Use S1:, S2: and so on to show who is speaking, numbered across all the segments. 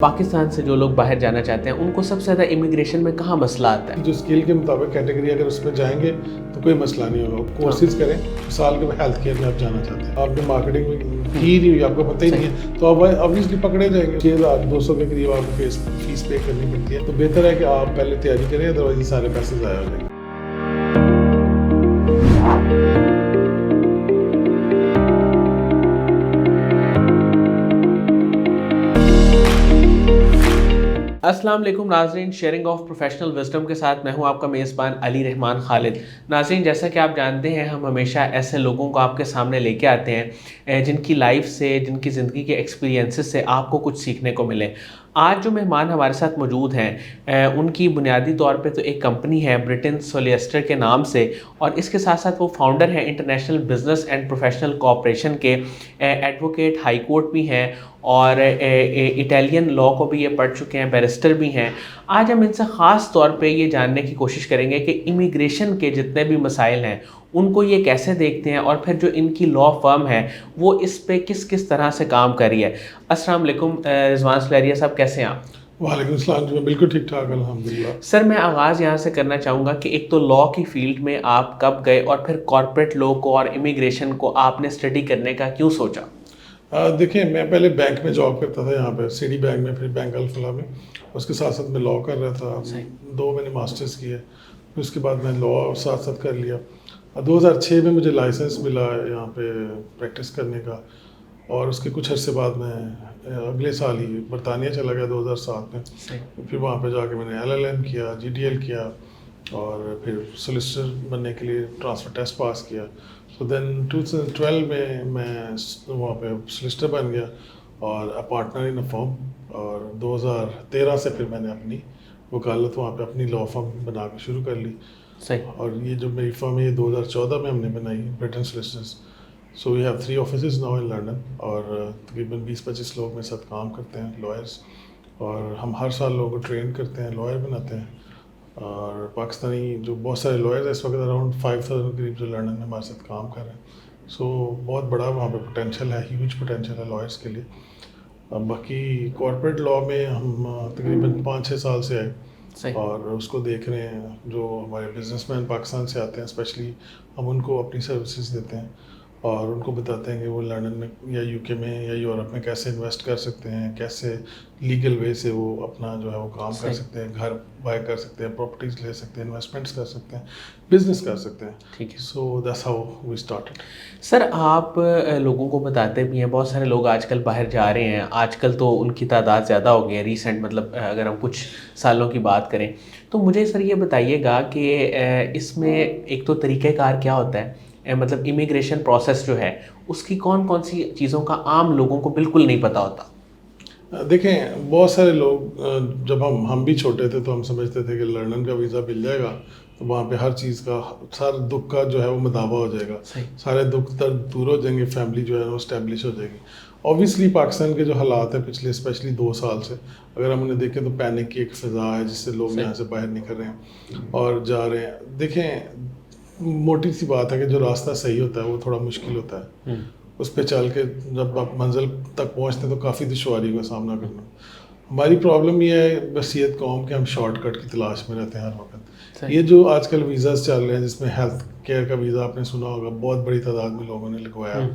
S1: پاکستان سے جو لوگ باہر جانا چاہتے ہیں ان کو سب سے زیادہ امیگریشن میں کہاں مسئلہ آتا ہے؟
S2: جو اسکل کے مطابق کیٹیگری اگر اس پہ جائیں گے تو کوئی مسئلہ نہیں ہوگا. کورسز کریں. مثال کے ہیلتھ کیئر میں آپ جانا چاہتے ہیں, آپ نے مارکیٹنگ میں کی نہیں ہوئی, آپ کو پتہ ہی نہیں ہے, تو آپ آبویسلی پکڑے جائیں گے. 6,200 کے قریب آپ کو فیس پے کرنی پڑتی ہے. تو بہتر ہے کہ آپ پہلے تیاری کریں, ادروائز یہ سارے پیسے ضائع ہو جائیں گے.
S1: السلام علیکم ناظرین, شیئرنگ آف پروفیشنل وزڈم کے ساتھ میں ہوں آپ کا میزبان علی رحمان خالد. ناظرین, جیسا کہ آپ جانتے ہیں ہم ہمیشہ ایسے لوگوں کو آپ کے سامنے لے کے آتے ہیں جن کی لائف سے, جن کی زندگی کے ایکسپیرینسز سے آپ کو کچھ سیکھنے کو ملے. آج جو مہمان ہمارے ساتھ موجود ہیں ان کی بنیادی طور پہ تو ایک کمپنی ہے برٹن سولیسٹر کے نام سے, اور اس کے ساتھ ساتھ وہ فاؤنڈر ہیں international business and professional cooperation کے, ایڈوکیٹ ہائی کورٹ بھی ہیں اور اٹیلین لاء کو بھی یہ پڑھ چکے ہیں, بیرسٹر بھی ہیں. آج ہم ان سے خاص طور پہ یہ جاننے کی کوشش کریں گے کہ امیگریشن کے جتنے بھی مسائل ہیں ان کو یہ کیسے دیکھتے ہیں, اور پھر جو ان کی لاء فرم ہے وہ اس پہ کس طرح سے کام کر رہی ہے. السلام علیکم رضوان سلیریہ صاحب, کیسے ہیں آپ؟
S2: وعلیکم السلام جی, میں بالکل ٹھیک ٹھاک الحمدللہ.
S1: سر, میں آغاز یہاں سے کرنا چاہوں گا کہ ایک تو لاء کی فیلڈ میں آپ کب گئے, اور پھر کارپوریٹ لاء کو اور امیگریشن کو آپ نے اسٹڈی کرنے کا کیوں سوچا؟
S2: دیکھیں, میں پہلے بینک میں جاب کرتا تھا یہاں پہ سٹی بینک میں, پھر بینک الفلاح میں. اس کے ساتھ ساتھ میں لاء کر رہا تھا. 2 میں نے ماسٹرز کیے, پھر اس کے بعد میں لاء ساتھ ساتھ کر لیا. 2006 میں مجھے لائسنس ملا یہاں پہ پریکٹس کرنے کا, اور اس کے کچھ عرصے بعد میں اگلے سال ہی برطانیہ چلا گیا 2007 میں. پھر وہاں پہ جا کے میں نے LLM کیا, GDL کیا, اور پھر سولیسٹر بننے کے لیے ٹرانسفر ٹیسٹ پاس کیا. تو دین 2012 میں وہاں پہ سولیسٹر بن گیا اور پارٹنر ان فرم, اور 2013 سے پھر میں نے اپنی وکالت وہاں پہ اپنی لاء فرم بنا کے شروع کر لی. اور یہ جو میری فرم ہے یہ 2014 میں ہم نے بنائی, Burton solicitors. So we have 3 offices now in London, اور تقریباً 20-25 لوگ میرے ساتھ کام کرتے ہیں, لائرس. اور ہم ہر سال لوگوں کو ٹرین کرتے ہیں, لائر بناتے ہیں. اور پاکستانی جو بہت سارے لائرز ہیں اس وقت اراؤنڈ 5,000 قریب جو لنڈن میں ہمارے ساتھ کام کر رہے ہیں. سو بہت بڑا وہاں پہ پوٹینشیل ہے, ہیوج پوٹینشیل ہے لائرس کے لیے. باقی کارپوریٹ لاء میں ہم تقریباً 5-6 سال سے آئے, اور اس کو دیکھ رہے ہیں. جو ہمارے بزنس مین پاکستان سے آتے ہیں اسپیشلی, ہم ان کو اپنی سروسز دیتے ہیں اور ان کو بتاتے ہیں کہ وہ لنڈن میں یا UK میں یا یورپ میں کیسے انویسٹ کر سکتے ہیں, کیسے لیگل وے سے وہ اپنا جو ہے وہ کام کر سکتے ہیں, گھر بائی کر سکتے ہیں, پراپرٹیز لے سکتے ہیں, انویسٹمنٹس کر سکتے ہیں, بزنس کر سکتے ہیں.
S1: ٹھیک ہے,
S2: so that's how we started.
S1: Sir آپ لوگوں کو بتاتے بھی ہیں, بہت سارے لوگ آج کل باہر جا رہے ہیں, آج کل تو ان کی تعداد زیادہ ہو گئی ہے ریسنٹ, مطلب اگر ہم کچھ سالوں کی بات کریں تو مجھے سر یہ بتائیے گا کہ اس میں ایک تو طریقہ کار کیا ہوتا ہے, مطلب امیگریشن پروسیس جو ہے اس کی کون سی چیزوں کا عام لوگوں کو بالکل نہیں پتہ ہوتا؟
S2: دیکھیں, بہت سارے لوگ جب ہم بھی چھوٹے تھے تو ہم سمجھتے تھے کہ لنڈن کا ویزا مل جائے گا تو وہاں پہ ہر چیز کا, سارے دکھ کا جو ہے وہ مداوع ہو جائے گا, سارے دکھ درد دور ہو جائیں گے, فیملی جو ہے وہ اسٹیبلش ہو جائے گی. اوبیسلی پاکستان کے جو حالات ہیں پچھلے اسپیشلی 2 سال سے اگر ہم انہیں دیکھیں تو پینک کی ایک فضا ہے جس سے لوگ یہاں سے باہر نکل رہے ہیں اور جا رہے ہیں. دیکھیں, موٹی سی بات ہے کہ جو راستہ صحیح ہوتا ہے وہ تھوڑا مشکل ہوتا ہے, اس پہ چل کے جب آپ منزل تک پہنچتے ہیں تو کافی دشواریوں کا سامنا کرنا. ہماری پرابلم یہ ہے بصیرت قوم کہ ہم شارٹ کٹ کی تلاش میں رہتے ہیں ہر وقت. یہ جو آج کل ویزاز چل رہے ہیں جس میں ہیلتھ کیئر کا ویزا آپ نے سنا ہوگا, بہت بڑی تعداد میں لوگوں نے لگوایا.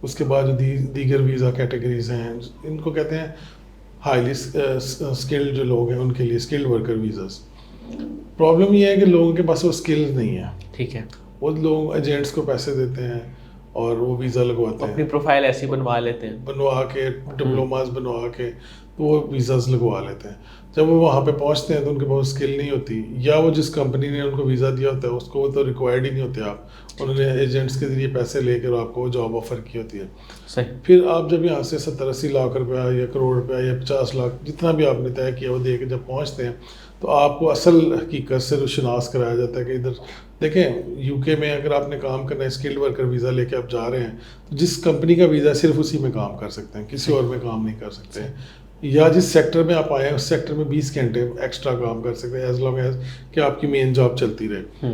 S2: اس کے بعد جو دیگر ویزا کیٹیگریز ہیں ان کو کہتے ہیں ہائیلی اسکلڈ جو لوگ ہیں ان کے لیے اسکلڈ ورکر ویزاز. پرابلم یہ ہے کہ لوگوں کے پاس وہ اسکلز نہیں ہیں.
S1: ٹھیک ہے,
S2: وہ لوگ ایجنٹس کو پیسے دیتے ہیں اور وہ ویزا لگواتے ہیں,
S1: اپنی پروفائل ایسی بنوا لیتے ہیں,
S2: بنوا کے ڈپلوماز بنوا کے تو وہ ویزاز لگوا لیتے ہیں. جب وہ وہاں پہ پہنچتے ہیں تو ان کے پاس اسکل نہیں ہوتی, یا وہ جس کمپنی نے ان کو ویزا دیا ہوتا ہے اس کو وہ تو ریکوائرڈ ہی نہیں ہوتے. آپ انہوں نے ایجنٹس کے ذریعے پیسے لے کر آپ کو جاب آفر کی ہوتی ہے. پھر آپ جب یہاں سے 70-80 لاکھ روپیہ یا کروڑ روپیہ یا 50 لاکھ جتنا بھی آپ نے طے کیا وہ دے کے جب پہنچتے ہیں تو آپ کو اصل حقیقت سے روشناس کرایا جاتا ہے کہ ادھر دیکھیں UK میں اگر آپ نے کام کرنا ہے اسکلڈ ورکر ویزا لے کے آپ جا رہے ہیں تو جس کمپنی کا ویزا صرف اسی میں کام کر سکتے ہیں, کسی اور میں کام نہیں کر سکتے. یا جس سیکٹر میں آپ آئے ہیں اس سیکٹر میں 20 گھنٹے ایکسٹرا کام کر سکتے ہیں ایز لانگ ایز کہ آپ کی مین جاب چلتی رہے.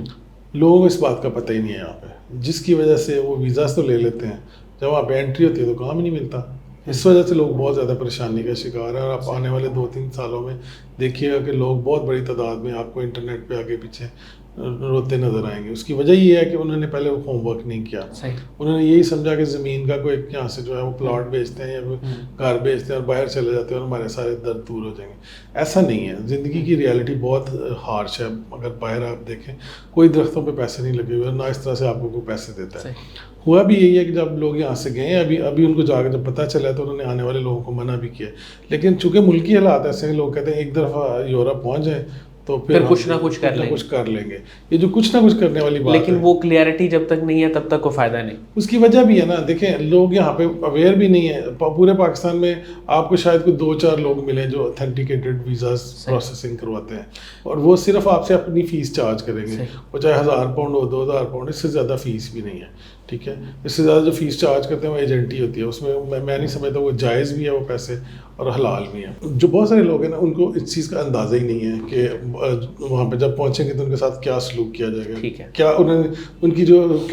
S2: لوگوں کو اس بات کا پتہ ہی نہیں ہے یہاں پہ, جس کی وجہ سے وہ ویزاز تو لے لیتے ہیں, جب وہاں پہ انٹری ہوتی ہے تو کام ہی نہیں ملتا. اس وجہ سے لوگ بہت زیادہ پریشانی کا شکار ہیں. اور آپ آنے والے 2-3 سالوں میں دیکھیے گا کہ لوگ بہت بڑی تعداد میں آپ کو انٹرنیٹ پہ آگے پیچھے روتے نظر آئیں گے. اس کی وجہ یہ ہے کہ انہوں نے پہلے ہوم ورک نہیں کیا. انہوں نے یہی سمجھا کہ زمین کا کوئی یہاں سے جو ہے وہ پلاٹ بیچتے ہیں یا گھر بیچتے ہیں اور باہر چلے جاتے ہیں اور ہمارے سارے درد دور ہو جائیں گے. ایسا نہیں ہے. زندگی کی ریالٹی بہت ہارش ہے. اگر باہر آپ دیکھیں کوئی درختوں پہ پیسے نہیں لگے ہوئے, نہ اس طرح سے آپ کو کوئی پیسے دیتا ہے. ہوا بھی یہی ہے کہ جب لوگ یہاں سے گئے ابھی ان کو جا کے جب پتہ چلا تو انہوں نے آنے والے لوگوں کو منع بھی کیا. لیکن چونکہ ملکی حالات ایسے ہیں, لوگ کہتے ہیں ایک دفعہ یورپ پہنچ جائیں تو پھر
S1: کچھ نہ کچھ
S2: کر لیں گے. یہ جو کچھ نہ کچھ کرنے والی بات ہے,
S1: لیکن وہ کلیئرٹی جب تک نہیں ہے تب تک کوئی فائدہ نہیں.
S2: اس کی وجہ بھی ہے نا. دیکھیں لوگ یہاں پہ اویئر بھی نہیں ہے. پورے پاکستان میں آپ کو شاید کوئی 2-4 لوگ ملیں جو اتھینٹیکیٹڈ ویزاز پروسیسنگ کرواتے ہیں, اور وہ صرف آپ سے اپنی فیس چارج کریں گے. وہ چاہے 1000 پاؤنڈ ہو 2000 پاؤنڈ, اس سے زیادہ فیس بھی نہیں ہے. ٹھیک ہے, اس سے زیادہ جو فیس چارج کرتے ہیں وہ ایجنٹی ہوتی ہے. اس میں نہیں سمجھتا وہ جائز بھی ہے وہ پیسے, اور حلال بھی ہیں. جو بہت سارے لوگ ہیں نا ان کو اس چیز کا اندازہ ہی نہیں ہے کہ وہاں پہ جب پہنچیں گے تو ان کے ساتھ کیا سلوک کیا جائے گا, کیا ان کی جو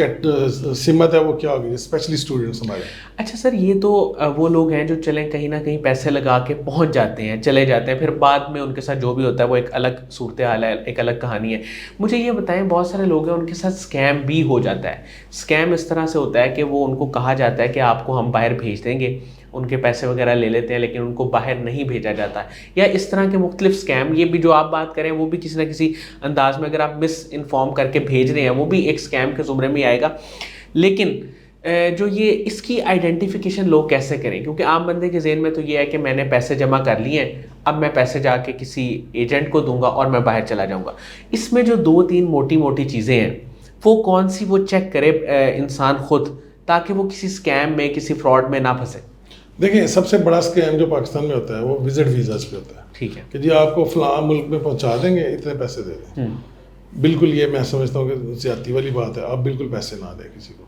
S2: سمت ہے وہ کیا ہوگی, اسپیشلی اسٹوڈنٹس ہمارے.
S1: اچھا سر, یہ تو وہ لوگ ہیں جو چلیں کہیں نہ کہیں پیسے لگا کے پہنچ جاتے ہیں, چلے جاتے ہیں, پھر بعد میں ان کے ساتھ جو بھی ہوتا ہے وہ ایک الگ صورتحال ہے, ایک الگ کہانی ہے. مجھے یہ بتائیں, بہت سارے لوگ ہیں ان کے ساتھ اسکیم بھی ہو جاتا ہے. اسکیم اس طرح سے ہوتا ہے کہ وہ ان کو کہا جاتا ہے کہ آپ کو ہم باہر بھیج دیں گے, ان کے پیسے وغیرہ لے لیتے ہیں لیکن ان کو باہر نہیں بھیجا جاتا ہے, یا اس طرح کے مختلف اسکیم. یہ بھی جو آپ بات کریں وہ بھی کسی نہ کسی انداز میں اگر آپ مس انفارم کر کے بھیج رہے ہیں وہ بھی ایک اسکیم کے زمرے میں آئے گا. لیکن جو یہ اس کی آئیڈینٹیفیکیشن لوگ کیسے کریں, کیونکہ عام بندے کے ذہن میں تو یہ ہے کہ میں نے پیسے جمع کر لیے ہیں, اب میں پیسے جا کے کسی ایجنٹ کو دوں گا اور میں باہر چلا جاؤں گا. اس میں جو 2-3 موٹی چیزیں ہیں وہ کون سی وہ چیک کرے انسان خود, تاکہ وہ کسی اسکیم میں کسی فراڈ میں نہ پھنسے.
S2: دیکھیں سب سے بڑا اسکیم جو پاکستان میں ہوتا ہے وہ وزٹ ویزاز پہ ہوتا ہے.
S1: ٹھیک ہے,
S2: کہ جی آپ کو فلاں ملک میں پہنچا دیں گے, اتنے پیسے دے دیں. بالکل یہ میں سمجھتا ہوں کہ زیادتی والی بات ہے. آپ بالکل پیسے نہ دیں کسی کو.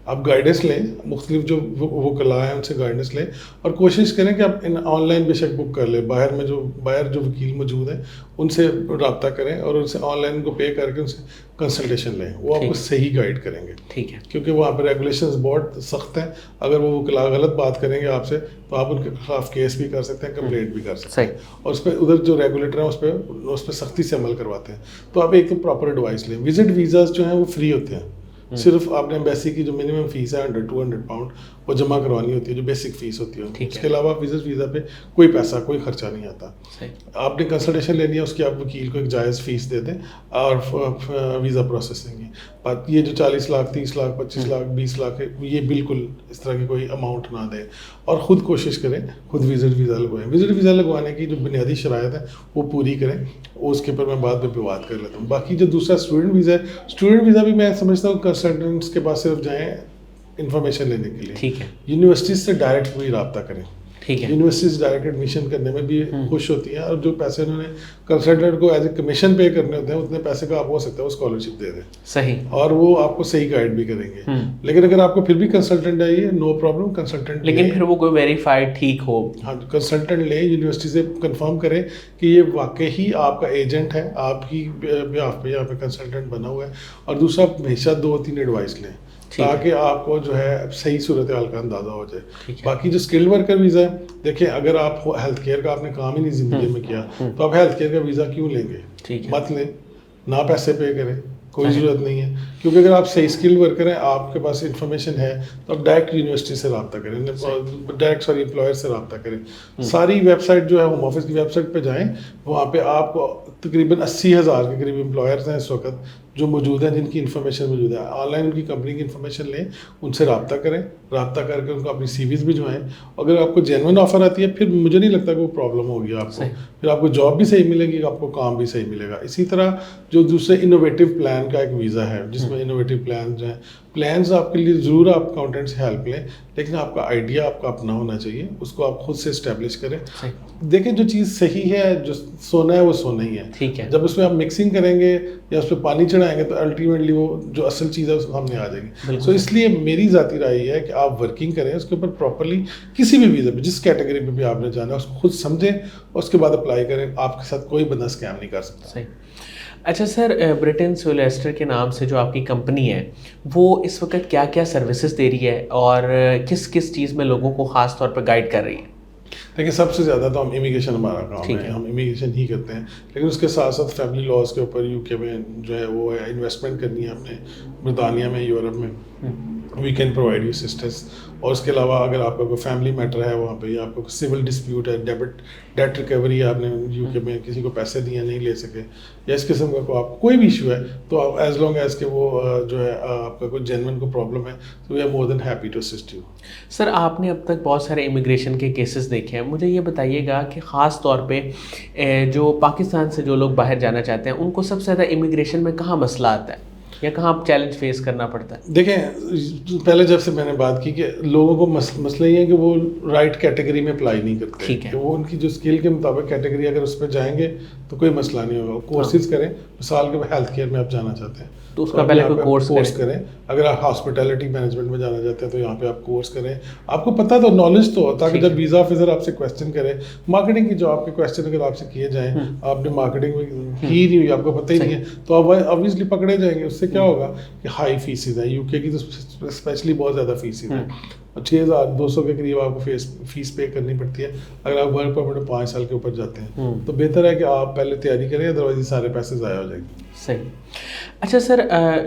S2: آپ گائیڈنس لیں, مختلف جو وکلاء ہیں ان سے گائیڈنس لیں, اور کوشش کریں کہ آپ آن لائن بے شک بک کر لیں. باہر جو وکیل موجود ہیں ان سے رابطہ کریں اور ان سے آن لائن کو پے کر کے ان سے کنسلٹیشن لیں. وہ آپ کو صحیح گائیڈ کریں گے.
S1: ٹھیک ہے,
S2: کیونکہ وہاں پہ ریگولیشنز بہت سخت ہیں. اگر وہ وکلاء غلط بات کریں گے آپ سے تو آپ ان کے خلاف کیس بھی کر سکتے ہیں, کمپلینٹ بھی کر سکتے ہیں, اور اس پہ ادھر جو ریگولیٹر ہیں اس پہ سختی سے عمل کرواتے ہیں. تو آپ ایک تو پراپر ایڈوائس لیں. وزٹ ویزاز جو ہیں وہ فری ہوتے ہیں. صرف آپ نے ایمبیسی کی جو منیمم فیس ہے 100-200 پاؤنڈ وہ جمع کروانی ہوتی ہے, جو بیسک فیس ہوتی ہے. اس کے علاوہ وزٹ ویزا پہ کوئی پیسہ کوئی خرچہ نہیں آتا. آپ نے کنسلٹیشن لینی ہے, اس کی آپ وکیل کو ایک جائز فیس دے دیں اور ویزا پروسیسنگ کی. یہ جو 40 لاکھ 30 لاکھ 25 لاکھ 20 لاکھ ہے, یہ بالکل اس طرح کی کوئی اماؤنٹ نہ دیں, اور خود کوشش کریں خود وزٹ ویزا لگوائیں. وزٹ ویزا لگوانے کی جو بنیادی شرائط ہیں وہ پوری کریں. اس کے اوپر میں بعد میں بات کر لیتا ہوں. باقی جو دوسرا اسٹوڈنٹ ویزا ہے, اسٹوڈنٹ ویزا بھی میں سمجھتا ہوں کنسلٹنٹس کے پاس صرف جائیں انفارمیشن لینے کے لیے.
S1: ٹھیک ہے,
S2: یونیورسٹیز سے ڈائریکٹ کوئی رابطہ کریں.
S1: ٹھیک ہے,
S2: یونیورسٹیز ڈائریکٹ ایڈمیشن کرنے میں بھی خوش ہوتی ہیں, اور جو پیسے انہوں نے کنسلٹنٹ کو ایز اے کمیشن پے کرنے ہوتے ہیں اتنے پیسے کا آپ ہو سکتا ہے وہ اسکالرشپ دے دیں.
S1: صحیح,
S2: اور وہ آپ کو صحیح گائیڈ بھی کریں گے. لیکن اگر آپ کو پھر بھی کنسلٹنٹ چاہیے, نو پرابلم, کنسلٹنٹ,
S1: لیکن پھر وہ کوئی ویریفائڈ ٹھیک ہو.
S2: ہاں, کنسلٹنٹ لیں, یونیورسٹی سے کنفرم کریں کہ یہ واقعی آپ کا ایجنٹ ہے, آپ کی بیہاف پہ یہاں پہ کنسلٹنٹ بنا ہوا ہے. اور دوسرا ہمیشہ 2-3 ایڈوائس لیں تاکہ آپ کو جو ہے صحیح صورتحال کا اندازہ ہو جائے. باقی جو اسکلڈ ورکر ویزا ہے, دیکھیں اگر آپ ہیلتھ کیئر کا آپ نے کام ہی نہیں زندگی میں کیا تو آپ ہیلتھ کیئر کا ویزا کیوں لیں گے؟ مت لیں, نہ پیسے پے کریں, کوئی ضرورت نہیں ہے. کیونکہ اگر آپ صحیح اسکلڈ ورکر ہیں, آپ کے پاس انفارمیشن ہے, تو آپ ڈائریکٹ یونیورسٹی سے رابطہ کریں, ڈائریکٹ امپلائر سے رابطہ کریں. ساری ویب سائٹ جو ہے ہوم آفس کی ویب سائٹ پہ جائیں, وہاں پہ آپ کو تقریباً 80,000 کے قریب امپلائرز ہیں اس وقت جو موجود ہیں, جن کی انفارمیشن موجود ہے. آن لائن ان کی کمپنی کی انفارمیشن لیں, ان سے رابطہ کریں, رابطہ کر کے ان کو اپنی سی ویز بھجوائیں. اگر آپ کو جینوئن آفر آتی ہے, پھر مجھے نہیں لگتا کہ وہ پرابلم ہوگی آپ کو. پھر آپ کو جاب بھی صحیح ملے گی, آپ کو کام بھی صحیح ملے گا. اسی طرح جو دوسرے انوویٹو پلان کا ایک ویزا ہے, جس میں انوویٹو پلان جو ہیں, پلانز آپ کے لیے ضرور آپ اکاؤنٹنٹ سے ہیلپ لیں, لیکن آپ کا آئیڈیا آپ کا اپنا ہونا چاہیے, اس کو آپ خود سے اسٹیبلش کریں. دیکھیں جو چیز صحیح ہے, جو سونا ہے وہ سونا ہی ہے.
S1: ٹھیک ہے,
S2: جب اس میں آپ مکسنگ کریں گے یا اس پہ پانی چڑھائیں آئیں گے تو الٹیمیٹلی وہ جو اصل چیز ہے اس سامنے آ جائے گی. سو اس لیے میری ذاتی رائے یہ ہے کہ آپ ورکنگ کریں اس کے اوپر پراپرلی, کسی بھی ویزا پہ جس کیٹیگری پہ بھی آپ نے جانا ہے اس کو خود سمجھیں اور اس کے بعد اپلائی کریں. آپ کے ساتھ کوئی بندہ اسکیم نہیں کر سکتا.
S1: صحیح. اچھا سر, برٹن سولیسٹر کے نام سے جو آپ کی کمپنی ہے وہ اس وقت کیا کیا سروسز دے رہی ہے اور کس کس چیز میں لوگوں کو خاص طور پہ گائیڈ کر رہی ہے؟
S2: دیکھیں سب سے زیادہ تو ہم امیگریشن ہمارا کام ہے, ہم امیگریشن ہی کرتے ہیں, لیکن اس کے ساتھ ساتھ فیملی لاز کے اوپر یو کے میں جو ہے وہ انویسٹمنٹ کرنی ہے اپنے برطانیہ میں, یورپ میں, we can provide you assistance. اور اس کے علاوہ اگر آپ کا کوئی فیملی میٹر ہے وہاں پہ, یا آپ کو سول ڈسپیوٹ ہے, ڈیٹ ریکوری ہے, آپ نے یو کے میں کسی کو پیسے دیے نہیں لے سکے, یا اس قسم کا آپ کوئی بھی ایشو ہے, تو آپ ایز لانگ ایز کہ وہ جو ہے آپ کا کوئی جینوئن کو پرابلم ہے تو we are more than happy to assist you.
S1: Sir آپ نے اب تک بہت سارے امیگریشن کے کیسز دیکھے ہیں, مجھے یہ بتائیے گا کہ خاص طور پہ جو پاکستان سے جو لوگ باہر جانا چاہتے ہیں ان کو سب سے زیادہ امیگریشن میں کہاں مسئلہ آتا ہے یا کہاں چیلنج فیس کرنا پڑتا ہے؟
S2: دیکھیں پہلے جب سے میں نے بات کی کہ لوگوں کو مسئلہ یہ ہے کہ وہ رائٹ کیٹیگری میں اپلائی نہیں کرتے.
S1: ٹھیک ہے,
S2: کہ وہ ان کی جو اسکل کے مطابق کیٹیگری اگر اس پہ جائیں گے تو کوئی مسئلہ نہیں ہوگا. کورسز کریں, مثال کے ہیلتھ کیئر میں آپ جانا چاہتے ہیں
S1: تو اس کا پہلے کوئی
S2: کورس کریں. اگر آپ ہاسپٹیلٹی مینجمنٹ میں جانا چاہتے ہیں تو یہاں پہ آپ کورس کریں. آپ کو پتہ تو نالج تو ہو, تاکہ جب ویزا آفیسر آپ سے کویشچن کرے, مارکیٹنگ کی جو آپ کے کویشچن اگر آپ سے کیے جائیں, آپ نے مارکیٹنگ میں کی نہیں ہوئی, آپ کو پتہ ہی نہیں ہے, تو آپ آبویسلی پکڑے جائیں گے. اس سے کیا ہوگا کہ ہائی فیسز ہیں, یو کے کی تو اسپیشلی بہت زیادہ فیسز ہیں, 6,200 کے قریب آپ کو فیس پے کرنی پڑتی ہے اگر آپ ورک پرمٹ 5 سال کے اوپر جاتے ہیں. تو بہتر ہے کہ آپ پہلے تیاری کریں, ادروائز یہ سارے پیسے ضائع ہو جائیں گے.
S1: صحیح. اچھا سر,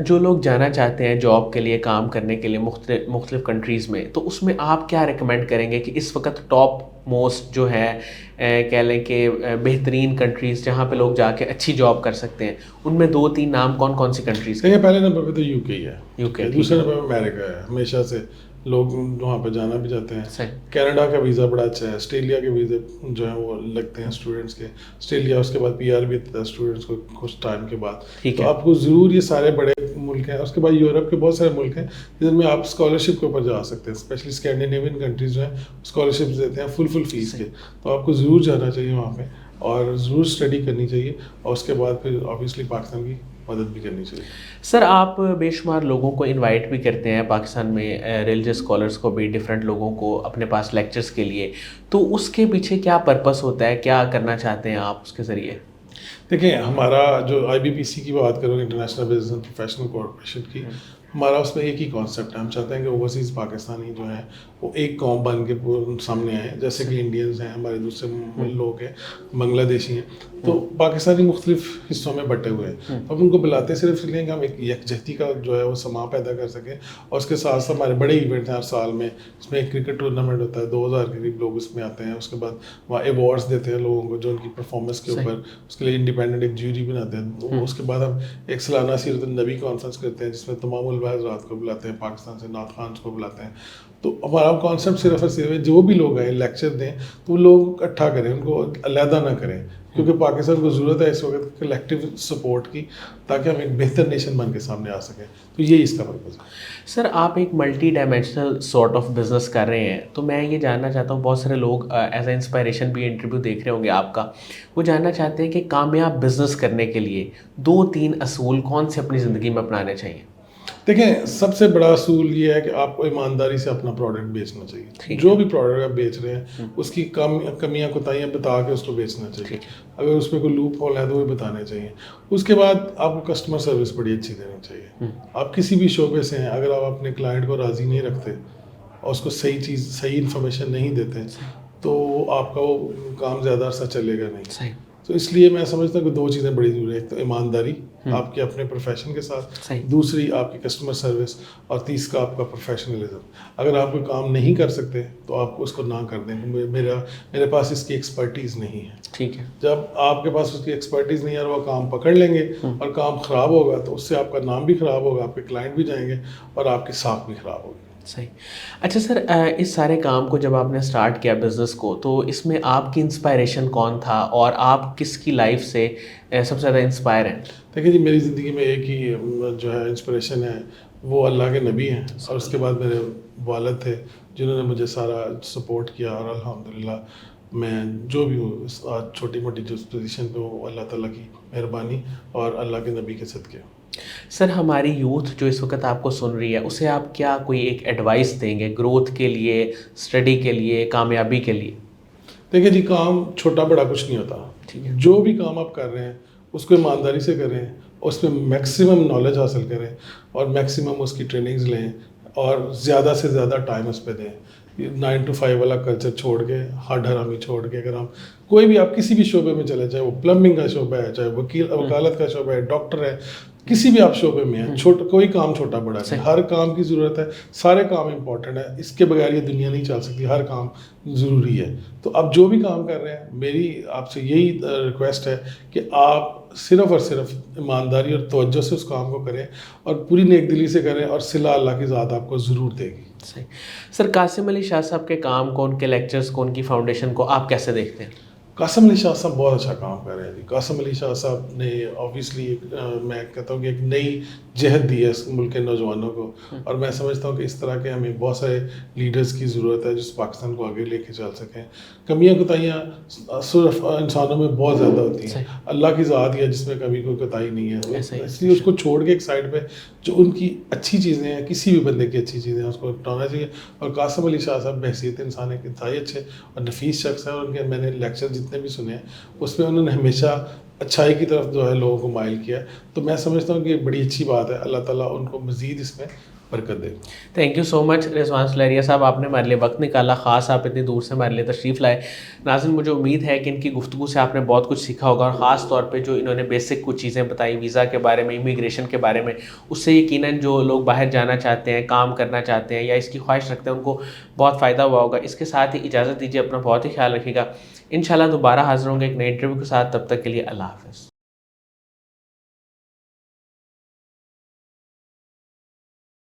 S1: جو لوگ جانا چاہتے ہیں جاب کے لیے, کام کرنے کے لیے مختلف کنٹریز میں, تو اس میں آپ کیا ریکمینڈ کریں گے کہ اس وقت ٹاپ موسٹ جو ہے کہہ لیں کہ بہترین کنٹریز جہاں پہ لوگ جا کے اچھی جاب کر سکتے ہیں, ان میں 2-3 نام کون کون سی کنٹریز کے؟
S2: پہلے نمبر پہ تو یو کے ہی ہے,
S1: یو کے.
S2: دوسرے نمبر پہ امریکہ ہے, ہمیشہ سے لوگ وہاں پہ جانا بھی چاہتے ہیں. کینیڈا کا ویزا بڑا اچھا ہے, آسٹریلیا کے ویزے جو ہیں وہ لگتے ہیں اسٹوڈنٹس کے, آسٹریلیا اس کے بعد پی آر بھی دیتا ہے اسٹوڈنٹس کو کچھ ٹائم کے بعد. تو آپ کو ضرور, یہ سارے بڑے ملک ہیں. اس کے بعد یورپ کے بہت سارے ملک ہیں جن میں آپ اسکالرشپ کے اوپر جا سکتے ہیں, اسپیشلی اسکینڈینیوین کنٹریز جو ہیں اسکالرشپس دیتے ہیں فل فیس کے, تو آپ کو ضرور جانا چاہیے وہاں پہ اور ضرور اسٹڈی کرنی چاہیے, اور اس کے بعد پھر آبویسلی پاکستان کی مدد بھی کرنی چاہیے.
S1: سر آپ بے شمار لوگوں کو انوائٹ بھی کرتے ہیں پاکستان میں, ریلیجس اسکالرس کو بھی, ڈفرینٹ لوگوں کو اپنے پاس لیکچرز کے لیے, تو اس کے پیچھے کیا پرپس ہوتا ہے, کیا کرنا چاہتے ہیں آپ اس کے ذریعے؟
S2: دیکھیں ہمارا جو IBPC کی بات کروں, international business and professional corporation کی, ہمارا اس میں ایک ہی کانسیپٹ ہے. ہم چاہتے ہیں کہ اوورسیز پاکستانی جو ہیں وہ ایک قوم بن کے سامنے آئیں, جیسے کہ انڈینز ہیں, ہمارے دوسرے لوگ ہیں, بنگلہ دیشی ہیں, تو پاکستانی مختلف حصوں میں بٹے ہوئے ہیں. اب ان کو بلاتے صرف اس لیے کہ ہم ایک یکجہتی کا جو ہے وہ سما پیدا کر سکیں, اور اس کے ساتھ ساتھ ہمارے بڑے ایونٹ ہیں ہر سال میں. اس میں ایک کرکٹ ٹورنامنٹ ہوتا ہے, 2,000 کے قریب لوگ اس میں آتے ہیں. اس کے بعد وہاں ایوارڈس دیتے ہیں لوگوں کو جو ان کی پرفارمنس کے اوپر, اس کے لیے انڈیپینڈنٹ ایک جیوری بناتے ہیں. اس کے بعد ہم ایک سالانہ سیرت النبی کانفرنس کرتے ہیں جس میں تمام علماء حضرات کو بلاتے ہیں, پاکستان سے نعت خوانس کو بلاتے ہیں. تو ہمارا کانسیپٹ صرف اور صرف جو بھی لوگ آئیں لیکچر دیں تو وہ لوگ اکٹھا کریں, ان کو علیحدہ نہ کریں, کیونکہ پاکستان کو ضرورت ہے اس وقت کلیکٹیو سپورٹ کی, تاکہ ہم ایک بہتر نیشن بن کے سامنے آ سکیں. تو یہی اس کا پرپز ہے.
S1: سر آپ ایک multi dimensional sort of business کر رہے ہیں, تو میں یہ جاننا چاہتا ہوں, بہت سارے لوگ ایز اے انسپائریشن بھی انٹرویو دیکھ رہے ہوں گے آپ کا, وہ جاننا چاہتے ہیں کہ کامیاب بزنس کرنے کے لیے 2-3 اصول کون سے اپنی زندگی میں اپنانے چاہیے؟
S2: دیکھیں سب سے بڑا اصول یہ ہے کہ آپ کو ایمانداری سے اپنا پروڈکٹ بیچنا چاہیے. جو بھی پروڈکٹ آپ بیچ رہے ہیں اس کی کمیاں کوتاہیاں بتا کے اس کو بیچنا چاہیے. اگر اس میں کوئی لوپ ہول ہے تو وہ بتانے چاہیے. اس کے بعد آپ کو کسٹمر سروس بڑی اچھی دینی چاہیے. آپ کسی بھی شعبے سے ہیں, اگر آپ اپنے کلائنٹ کو راضی نہیں رکھتے اور اس کو صحیح انفارمیشن نہیں دیتے تو آپ کا وہ کام زیادہ عرصہ چلے گا نہیں. تو اس لیے میں سمجھتا ہوں کہ 2 چیزیں بڑی ضروری ہیں, ایک تو ایمانداری آپ کے اپنے پروفیشن کے ساتھ, دوسری آپ کی کسٹمر سروس, اور تیسرا آپ کا پروفیشنلزم. اگر آپ کوئی کام نہیں کر سکتے تو آپ کو اس کو نہ کر دیں, میرے پاس اس کی ایکسپرٹیز نہیں ہے.
S1: ٹھیک ہے.
S2: جب آپ کے پاس اس کی ایکسپرٹیز نہیں ہے اور وہ کام پکڑ لیں گے اور کام خراب ہوگا تو اس سے آپ کا نام بھی خراب ہوگا, آپ کے کلائنٹ بھی جائیں گے اور آپ کی ساکھ بھی خراب ہوگی.
S1: صحیح. اچھا سر, اس سارے کام کو جب آپ نے اسٹارٹ کیا بزنس کو, تو اس میں آپ کی انسپائریشن کون تھا اور آپ کس کی لائف سے سب سے زیادہ انسپائر ہیں؟
S2: دیکھیں جی, میری زندگی میں ایک ہی جو ہے انسپریشن ہے, وہ اللہ کے نبی ہیں, اور اس کے بعد میرے والد تھے جنہوں نے مجھے سارا سپورٹ کیا, اور الحمدللہ میں جو بھی ہوں آج چھوٹی موٹی جو پوزیشن پہ ہوں اللہ تعالیٰ کی مہربانی اور اللہ کے نبی کے صدقے.
S1: سر ہماری یوتھ جو اس وقت آپ کو سن رہی ہے اسے آپ کیا کوئی ایک ایڈوائس دیں گے گروتھ کے لیے، اسٹڈی کے لیے، کامیابی کے لیے؟
S2: دیکھیں جی، کام چھوٹا بڑا کچھ نہیں ہوتا.
S1: ٹھیک ہے.
S2: جو بھی کام آپ کر رہے ہیں اس کو ایمانداری سے کریں، اس میں میکسیمم نالج حاصل کریں اور میکسیمم اس کی ٹریننگز لیں اور زیادہ سے زیادہ ٹائم اس پہ دیں. 9 to 5 والا کلچر چھوڑ کے، ہڈ حرامی چھوڑ کے، اگر ہم کوئی بھی آپ کسی بھی شعبے میں چلے، چاہے وہ پلمبنگ کا شعبہ ہے، چاہے وکالت کا شعبہ ہے، ڈاکٹر ہے، کسی بھی آپ شعبے میں ہیں، کوئی کام چھوٹا بڑا نہیں، ہر کام کی ضرورت ہے، سارے کام امپورٹنٹ ہے، اس کے بغیر یہ دنیا نہیں چل سکتی، ہر کام ضروری ہے. تو اب جو بھی کام کر رہے ہیں، میری آپ سے یہی ریکویسٹ ہے کہ آپ صرف اور صرف ایمانداری اور توجہ سے اس کام کو کریں اور پوری نیک دلی سے کریں، اور صلہ اللہ کی ذات آپ کو ضرور دے گی.
S1: صحیح. سر قاسم علی شاہ صاحب کے کام کو، ان کے لیکچرز کو، ان کی فاؤنڈیشن کو آپ کیسے دیکھتے ہیں؟
S2: قاسم علی شاہ صاحب بہت اچھا کام کر رہے ہیں جی. قاسم علی شاہ صاحب نے آبویسلی میں کہتا ہوں کہ ایک نئی جہد دی ہے اس ملک کے نوجوانوں کو، اور میں سمجھتا ہوں کہ اس طرح کے ہمیں بہت سارے لیڈرز کی ضرورت ہے جس پاکستان کو آگے لے کے چل سکیں. کمیاں کوتاہیاں صرف انسانوں میں بہت زیادہ ہوتی ہیں، اللہ کی ذات ہی ہے جس میں کمی کوئی کوتاہی نہیں ہے. اس لیے اس کو چھوڑ کے ایک سائڈ پہ جو ان کی اچھی چیزیں ہیں، کسی بھی بندے کی اچھی چیزیں ہیں، اس کو اپنانا چاہیے. اور قاسم علی شاہ صاحب بحیثیت انسان ایک انتہائی اچھے اور نفیس شخص ہیں، اور ان کے میں نے لیکچر جتنے بھی سنے ہیں اس میں انہوں نے ہمیشہ اچھائی کی طرف جو ہے لوگوں کو مائل کیا ہے. تو میں سمجھتا ہوں کہ بڑی اچھی بات ہے. اللہ تعالیٰ ان کو مزید اس میں برکت دے.
S1: تھینک یو سو مچ رضوان سلیریہ صاحب، آپ نے ہمارے لیے وقت نکالا، خاص آپ اتنی دور سے ہمارے لیے تشریف لائے. ناظرین، مجھے امید ہے کہ ان کی گفتگو سے آپ نے بہت کچھ سیکھا ہوگا، اور خاص طور پہ جو انہوں نے بیسک کچھ چیزیں بتائیں ویزا کے بارے میں، امیگریشن کے بارے میں، اس سے یقیناً جو لوگ باہر جانا چاہتے ہیں، کام کرنا چاہتے ہیں یا اس کی خواہش رکھتے ہیں ان کو بہت فائدہ ہوا ہوگا. اس کے ساتھ ہی اجازت دیجیے، اپنا بہت ہی خیال رکھیے گا. انشاءاللہ دوبارہ حاضر ہوں گے ایک نئے انٹرویو کے ساتھ. تب تک کے لیے اللہ حافظ.